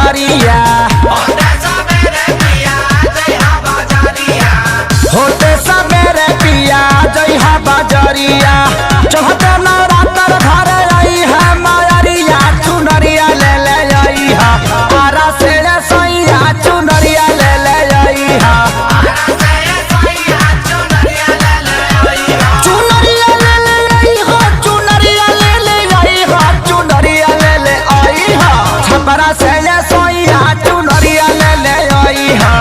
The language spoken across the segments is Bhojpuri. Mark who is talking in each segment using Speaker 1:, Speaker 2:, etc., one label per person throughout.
Speaker 1: बजरिया होते सवेरे पिया जइहा बजरिया चढ़ते नवरात्र घर आई है मायरिया चुनरिया ले ले आई हा आरा से सैया चुनरिया ले ले आई हा चुनरिया ले ले आई हा चुनरिया ले ले आई हा चुनरिया ले ले आई हा छपरा से सैया चुनरिया ले ले आई हा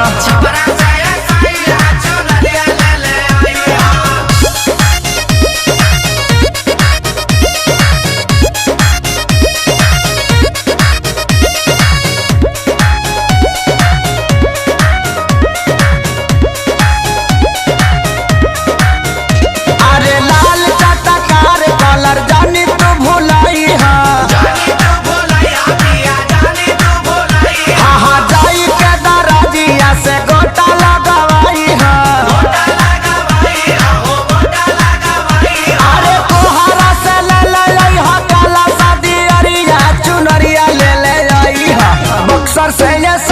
Speaker 1: से